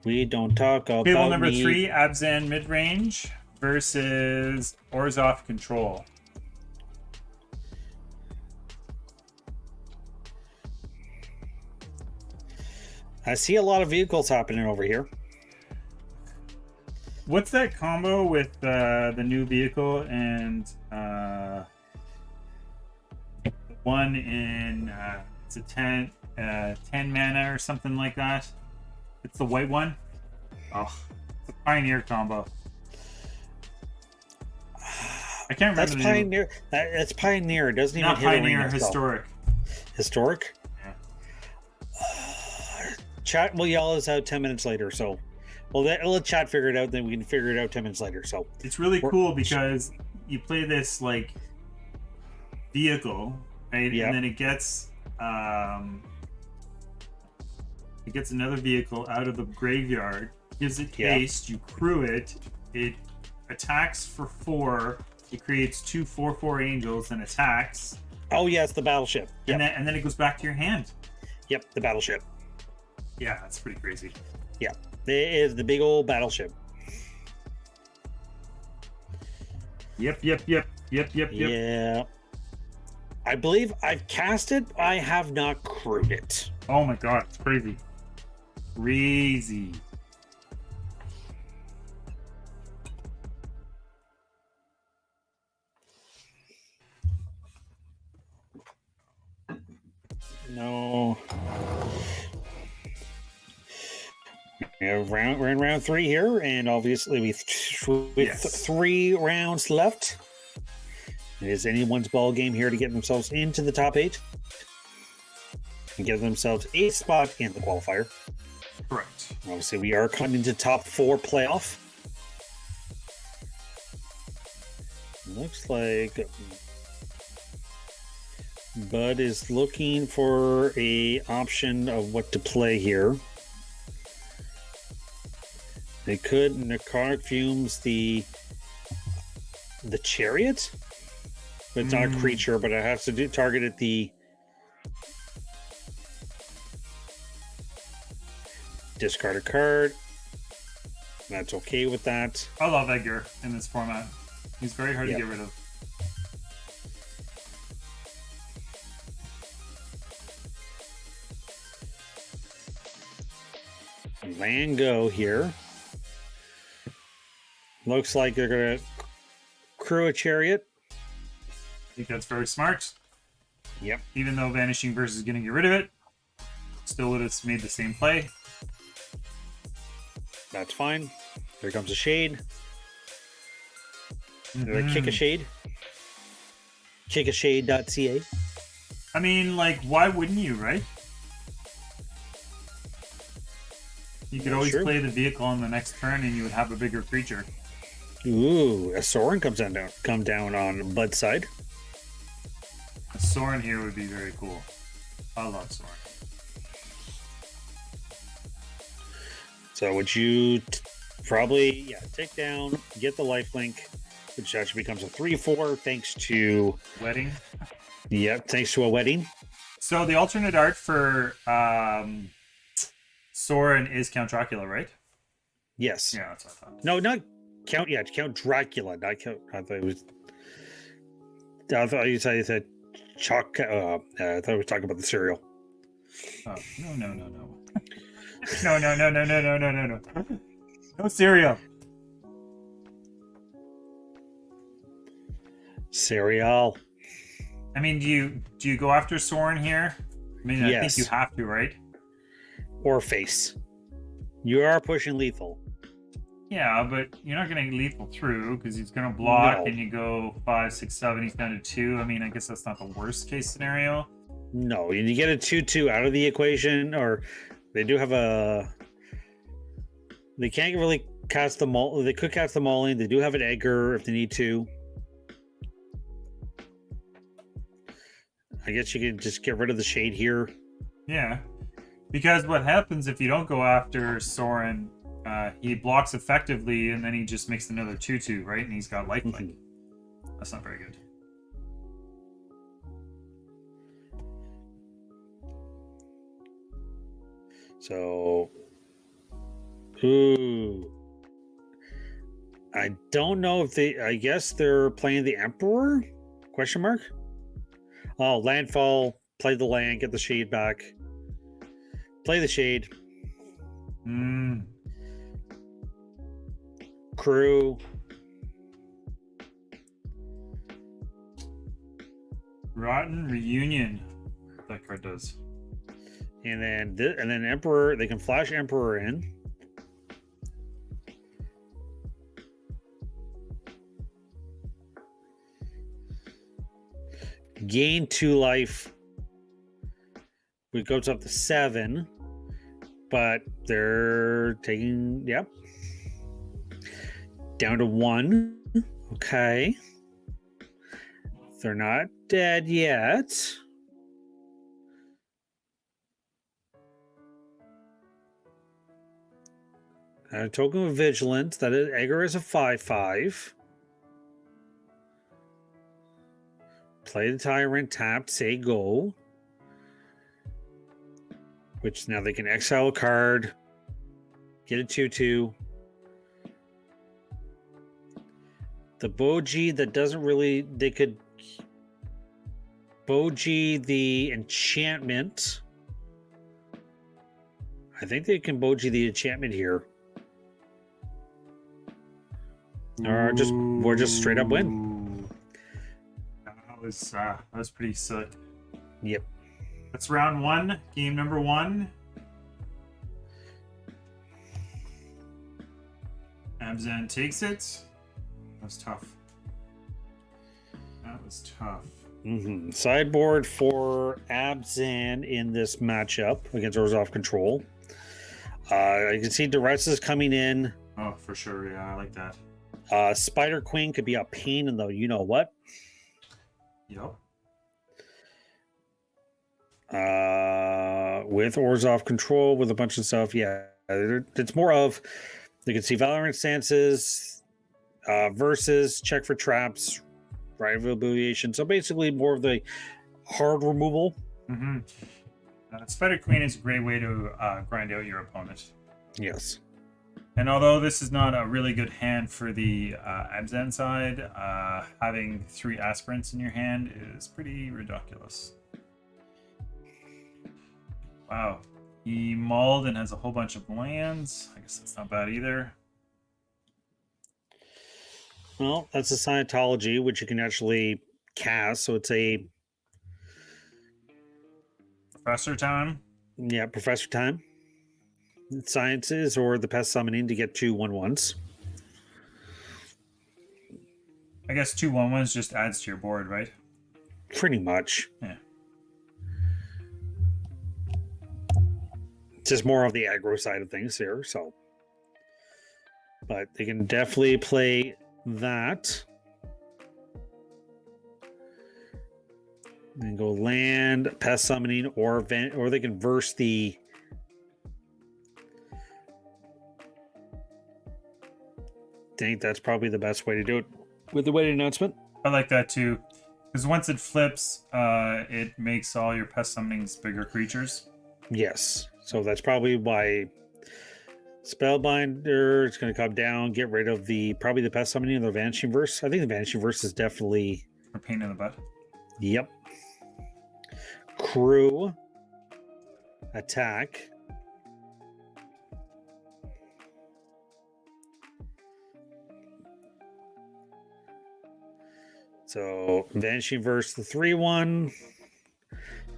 We don't talk Table about number me. 3, Abzan mid-range versus Orzhov control. I see a lot of vehicles happening over here. What's that combo with the new vehicle and one in it's a 10 mana or something like that? It's the white one. Oh, it's a Pioneer combo. I can't remember That's the name. Pioneer. That's Pioneer. It doesn't even Not hit Pioneer, arena. historic. Historic? Yeah. Chat will yell us out 10 minutes later, so let chat figure it out, then we can figure it out 10 minutes later. So it's really cool because you play this like vehicle, right? Yep. And then it gets another vehicle out of the graveyard, gives it haste, you crew it, it attacks for 4, it creates 2 4/4 angels and attacks. Oh yeah, it's the battleship. Yep. And then it goes back to your hand. Yep, the battleship. Yeah, that's pretty crazy. Yeah, it is the big old battleship. Yep. Yeah. I believe I've cast it. I have not crewed it. Oh my god, it's crazy. Crazy. No. We're in round 3 here, and obviously with 3 rounds left, it is anyone's ball game here to get themselves into the top 8 and give themselves a spot in the qualifier. Correct. Obviously, we are coming into top 4 playoff. Looks like Bud is looking for a option of what to play here. They could Necrotic Fumes the Chariot, but it's not a creature, but it has to target at the discard a card. That's okay with that. I love Edgar in this format. He's very hard to get rid of. Van Gogh here. Looks like they're going to crew a chariot. I think that's very smart. Yep. Even though Vanishing Verse is going to get rid of it, still would have made the same play. That's fine. Here comes a shade. Kick a shade. Kickashade.ca. I mean, like, why wouldn't you, right? You could always play the vehicle on the next turn and you would have a bigger creature. Ooh, a Sorin come down on Bud's side. A Sorin here would be very cool. I love Sorin. So would you probably take down, get the lifelink, which actually becomes a 3/4 thanks to wedding. Yep, thanks to a wedding. So the alternate art for Sorin is Count Dracula, right? Yes. Yeah, that's what I thought. No, not Count. Yeah, Count Dracula. Not Count. I thought it was. I thought you said Chuck. I thought we were talking about the cereal. Oh no. No. No cereal. Cereal. I mean, do you go after Sorin here? I mean, I think you have to, right? Or face. You are pushing lethal. Yeah, but you're not going to lethal through because he's going to block and you go 5, 6, 7, he's down to 2. I mean, I guess that's not the worst case scenario. No, you get a 2/2 out of the equation, or they do have a. They can't really cast the maul. They could cast the mauling. They do have an Edgar if they need to. I guess you can just get rid of the shade here. Yeah, because what happens if you don't go after Sorin? He blocks effectively, and then he just makes another 2/2, right? And he's got lifelink. That's not very good. So Ooh. I don't know if I guess they're playing the Emperor? Question mark? Oh, landfall. Play the land, get the shade back. Play the shade. Crew. Rotten Reunion. That card does. And then Emperor. They can flash Emperor in. Gain 2 life. It goes up to 7. But they're taking, yep. Down to 1. Okay. They're not dead yet. A token of vigilance. That is Egger is a 5/5. Play the Tyrant, tap, say go. Which now they can exile a card. Get a 2/2. The Boji that doesn't really, they could Boji the enchantment. I think they can Boji the enchantment here. Or we're just straight up win. That was pretty sick. Yep. That's round 1, game number 1. Abzan takes it. That was tough. Sideboard for Abzan in this matchup against Orzhov Control. I can see Duress is coming in. Oh, for sure. Yeah, I like that. Spider Queen could be a pain in the you know what. Yep. With Orzhov Control, with a bunch of stuff. Yeah, it's more of you can see Valorant stances, versus check for traps, rival affiliation. So basically, more of the hard removal. Spider Queen is a great way to grind out your opponent. Yes. And although this is not a really good hand for the Abzan side, having 3 aspirants in your hand is pretty ridiculous. Wow. He mauled and has a whole bunch of lands. I guess that's not bad either. Well, that's a Scientology, which you can actually cast. So it's a Professor time. Yeah, Professor time. Sciences or the Pest Summoning to get 2 1/1s. I guess 2 1/1s just adds to your board, right? Pretty much. Yeah. It's just more of the aggro side of things here, so. But they can definitely play that. Then go land, Pest Summoning, or they can verse the. I think that's probably the best way to do it with the weighted announcement. I like that too, because once it flips, it makes all your Pest Summonings bigger creatures. Yes, so that's probably why Spellbinder is going to come down, get rid of probably the Pest Summoning and the Vanishing Verse. I think the Vanishing Verse is definitely a pain in the butt. Yep. Crew attack. So Vanishing Verse, the 3/1.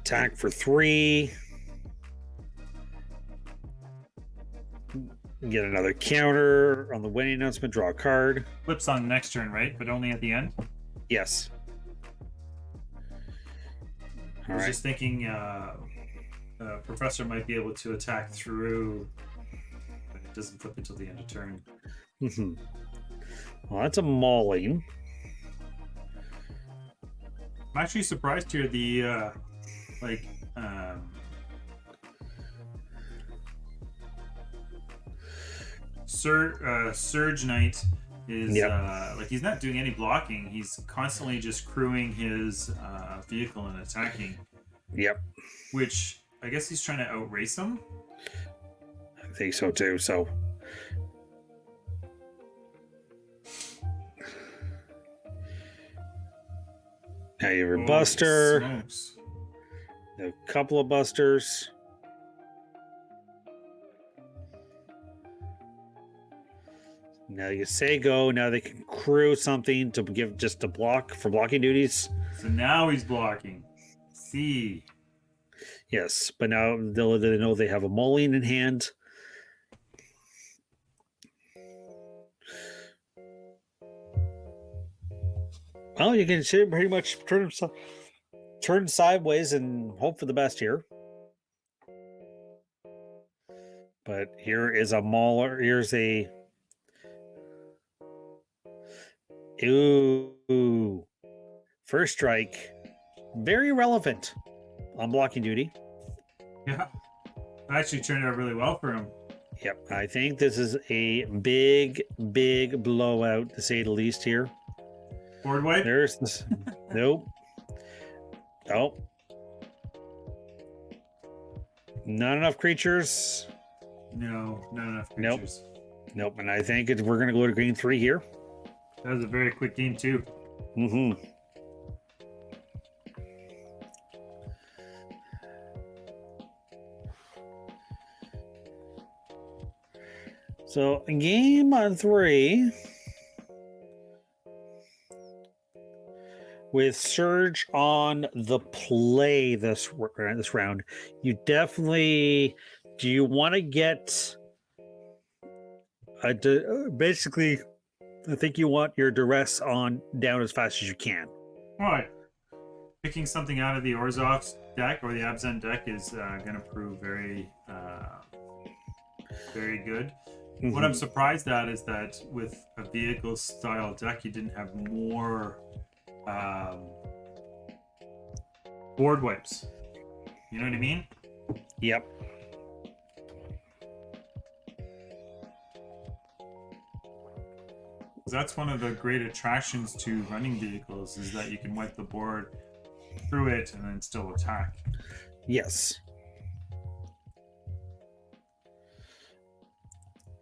Attack for 3. Get another counter on the winning announcement. Draw a card. Flips on the next turn, right? But only at the end. Yes. I was just thinking, Professor might be able to attack through, but it doesn't flip until the end of turn. Well, that's a mauling. I'm actually surprised here. The Surge Knight is he's not doing any blocking. He's constantly just crewing his vehicle and attacking. Yep. Which I guess he's trying to outrace him. I think so too. So Now you have a Holy buster, smokes. a couple of busters. Now you say go. Now they can crew something to give just a block for blocking duties. So now he's blocking. See. Yes, but now they know they have a mulling in hand. Well, you can pretty much turn sideways and hope for the best here. But here is a mauler. Here's a. Ooh. First strike. Very relevant on blocking duty. Yeah. It actually turned out really well for him. Yep. I think this is a big, big blowout, to say the least here. Board wipe? There's this. Nope. Oh. Not enough creatures. No, not enough creatures. Nope. And I think we're going to go to green 3 here. That was a very quick game, too. Mm-hmm. So, game on 3 with Surge on the play this round. You definitely do. You want to get basically? I think you want your duress on down as fast as you can. Why? Picking something out of the Orzhov deck or the Abzan deck is going to prove very, very good. Mm-hmm. What I'm surprised at is that with a vehicle style deck, you didn't have more board wipes. You know what I mean? Yep. That's one of the great attractions to running vehicles is that you can wipe the board through it and then still attack. Yes.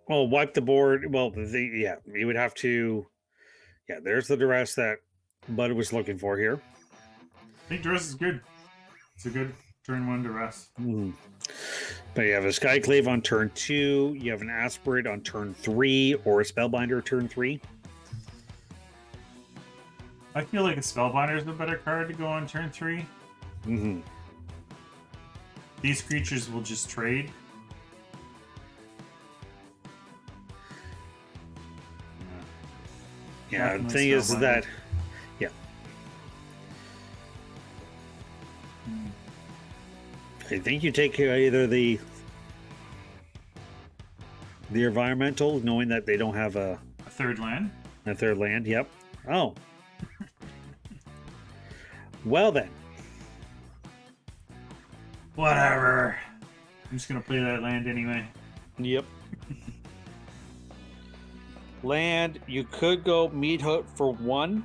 Well, wipe the board. Well, you would have to. Yeah, there's the duress that Bud was looking for here. I think duress is good. It's a good turn 1 duress. Mm-hmm. But you have a Skyclave on turn 2. You have an Aspirate on turn 3, or a Spellbinder turn 3. I feel like a Spellbinder is a better card to go on turn 3. Mm-hmm. These creatures will just trade. Yeah, the thing is that, yeah. I think you take either the environmental, knowing that they don't have a third land. A third land, yep. Oh. Well then. Whatever. I'm just gonna play that land anyway. Yep. Land, you could go Meat Hook for 1,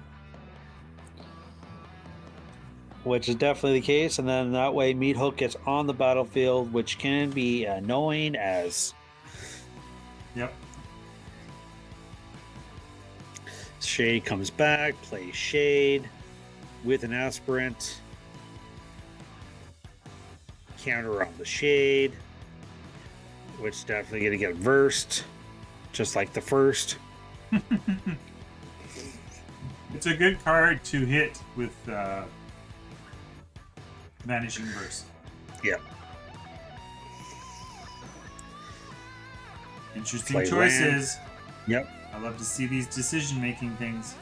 which is definitely the case, and then that way Meat Hook gets on the battlefield, which can be annoying as. Yep. Shade comes back, plays Shade with an Aspirant. Counter on the Shade, which is definitely going to get versed, just like the first. It's a good card to hit with Vanishing Verse. Yep. Interesting Play choices. land. Yep. I love to see these decision-making things.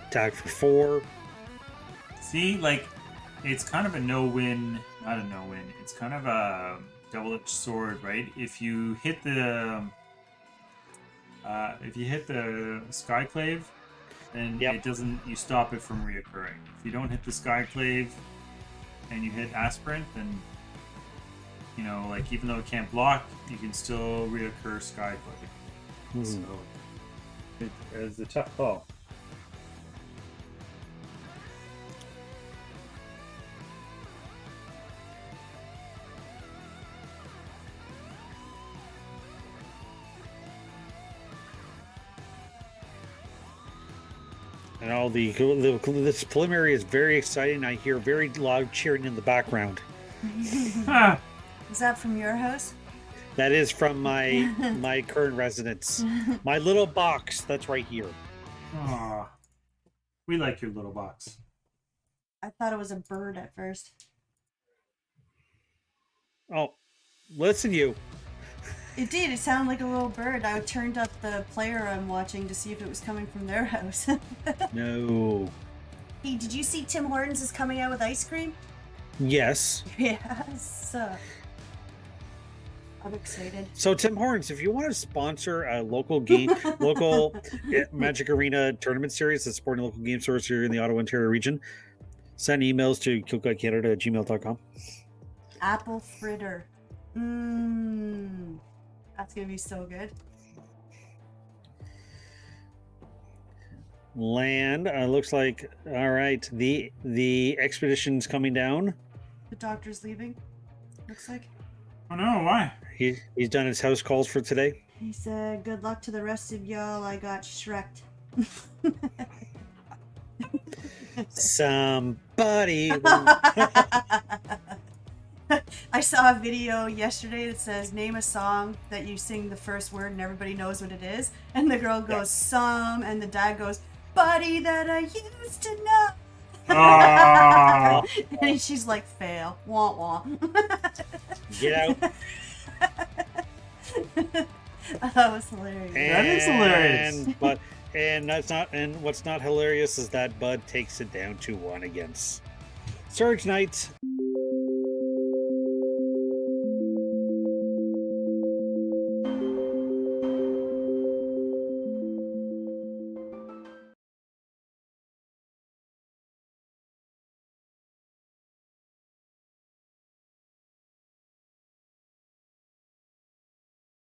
Attack for 4. See, like, it's kind of a no-win, not a no-win. It's kind of a double-edged sword, right? If you hit the Skyclave, then it doesn't. You stop it from reoccurring. If you don't hit the Skyclave and you hit Aspirant, then you know, like even though it can't block, you can still reoccur Skyclave. So it's a tough call. And all this preliminary is very exciting. I hear very loud cheering in the background. Is that from your house? That is from my current residence. My little box that's right here. Aw. We like your little box. I thought it was a bird at first. Oh, listen, you. It did. It sounded like a little bird. I turned up the player I'm watching to see if it was coming from their house. No. Hey, did you see Tim Hortons is coming out with ice cream? Yes. Yes. I'm excited. So Tim Hortons, if you want to sponsor a local Magic Arena tournament series that's supporting local game stores here in the Ottawa, Ontario region, send emails to kilguycanada@gmail.com. Apple fritter. That's gonna be so good. Land looks like all right. The expedition's coming down. The doctor's leaving. Looks like. Oh no, why? He's done his house calls for today. He said, "Good luck to the rest of y'all. I got Shrek'd." Somebody. I saw a video yesterday that says, "Name a song that you sing the first word and everybody knows what it is." And the girl goes, "Some," and the dad goes, "Buddy that I used to know." Oh. And she's like, "Fail. Wah wah." Get out. That was hilarious. That is hilarious. And what's not hilarious is that Bud takes it down 2-1 against Surge Knights.